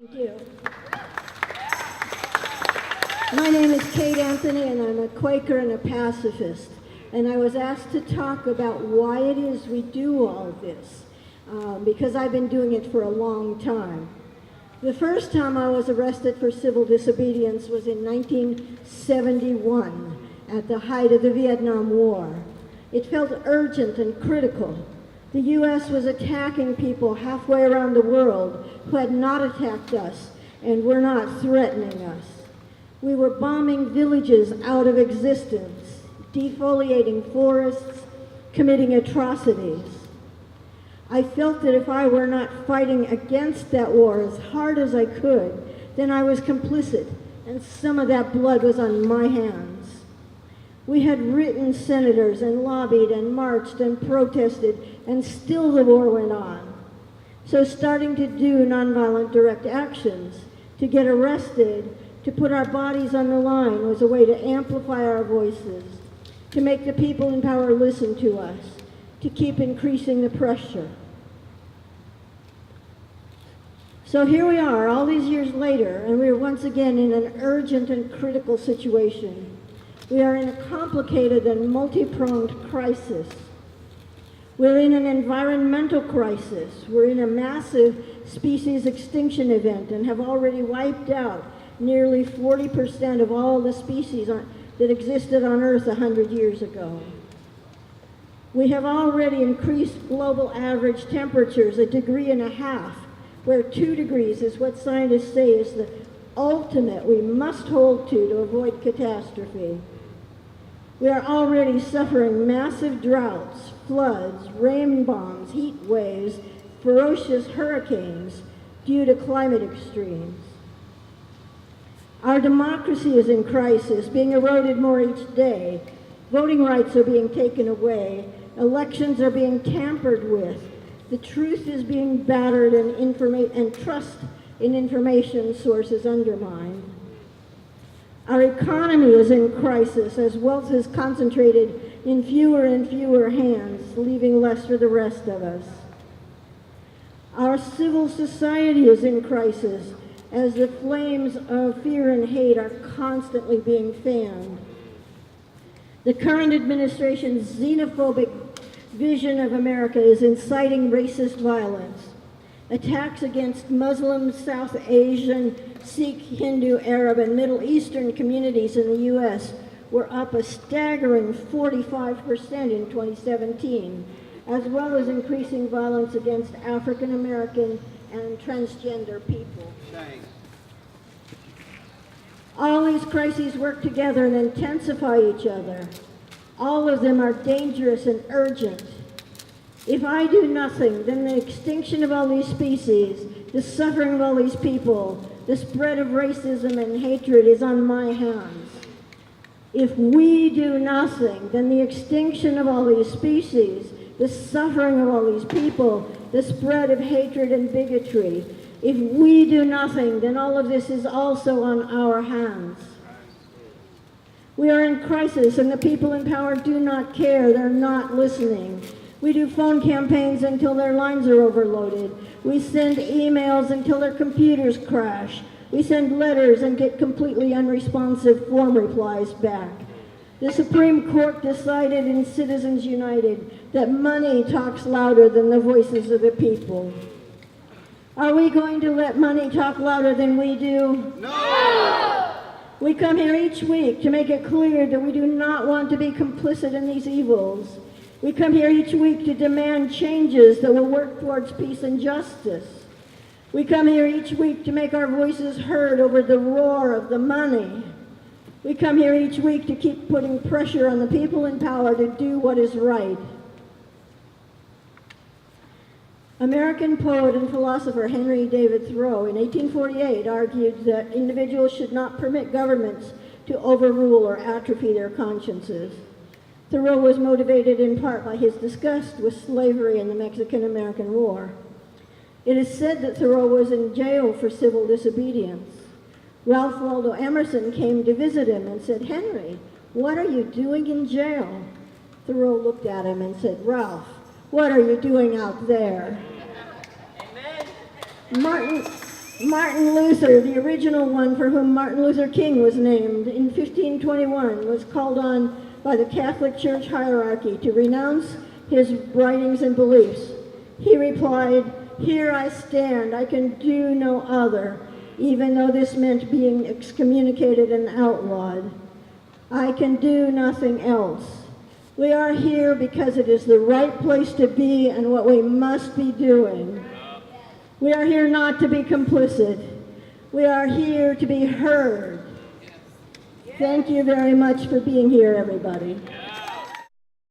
Thank you. My name is Kate Anthony, and I'm a Quaker and a pacifist. And I was asked to talk about why it is we do all of this, because I've been doing it for a long time. The first time I was arrested for civil disobedience was in 1971, at the height of the Vietnam War. It felt urgent and critical. The U.S. was attacking people halfway around the world who had not attacked us and were not threatening us. We were bombing villages out of existence, defoliating forests, committing atrocities. I felt that if I were not fighting against that war as hard as I could, then I was complicit, and some of that blood was on my hands. We had written senators and lobbied and marched and protested, and still the war went on. So starting to do nonviolent direct actions, to get arrested, to put our bodies on the line was a way to amplify our voices, to make the people in power listen to us, to keep increasing the pressure. So here we are, all these years later, and we are once again in an urgent and critical situation. We are in a complicated and multi-pronged crisis. We're in an environmental crisis. We're in a massive species extinction event and have already wiped out nearly 40% of all the species that existed on Earth 100 years ago. We have already increased global average temperatures 1.5 degrees, where 2 degrees is what scientists say is the ultimate we must hold to avoid catastrophe. We are already suffering massive droughts, floods, rain bombs, heat waves, ferocious hurricanes due to climate extremes. Our democracy is in crisis, being eroded more each day. Voting rights are being taken away. Elections are being tampered with. The truth is being battered and trust in information sources undermined. Our economy is in crisis as wealth is concentrated in fewer and fewer hands, leaving less for the rest of us. Our civil society is in crisis as the flames of fear and hate are constantly being fanned. The current administration's xenophobic vision of America is inciting racist violence. Attacks against Muslim, South Asian, Sikh, Hindu, Arab, and Middle Eastern communities in the U.S. were up a staggering 45% in 2017, as well as increasing violence against African American and transgender people. Thanks. All these crises work together and intensify each other. All of them are dangerous and urgent. If I do nothing, then the extinction of all these species, the suffering of all these people, the spread of racism and hatred is on my hands. If we do nothing, then the extinction of all these species, the suffering of all these people, the spread of hatred and bigotry, if we do nothing, then all of this is also on our hands. We are in crisis, and the people in power do not care. They're not listening. We do phone campaigns until their lines are overloaded. We send emails until their computers crash. We send letters and get completely unresponsive form replies back. The Supreme Court decided in Citizens United that money talks louder than the voices of the people. Are we going to let money talk louder than we do? No! We come here each week to make it clear that we do not want to be complicit in these evils. We come here each week to demand changes that will work towards peace and justice. We come here each week to make our voices heard over the roar of the money. We come here each week to keep putting pressure on the people in power to do what is right. American poet and philosopher Henry David Thoreau in 1848 argued that individuals should not permit governments to overrule or atrophy their consciences. Thoreau was motivated in part by his disgust with slavery in the Mexican-American War. It is said that Thoreau was in jail for civil disobedience. Ralph Waldo Emerson came to visit him and said, "Henry, what are you doing in jail?" Thoreau looked at him and said, "Ralph, what are you doing out there?" Amen. Martin Luther, the original one for whom Martin Luther King was named in 1521, was called on by the Catholic Church hierarchy to renounce his writings and beliefs. He replied, "Here I stand, I can do no other," even though this meant being excommunicated and outlawed. "I can do nothing else." We are here because it is the right place to be and what we must be doing. We are here not to be complicit. We are here to be heard. Thank you very much for being here, everybody.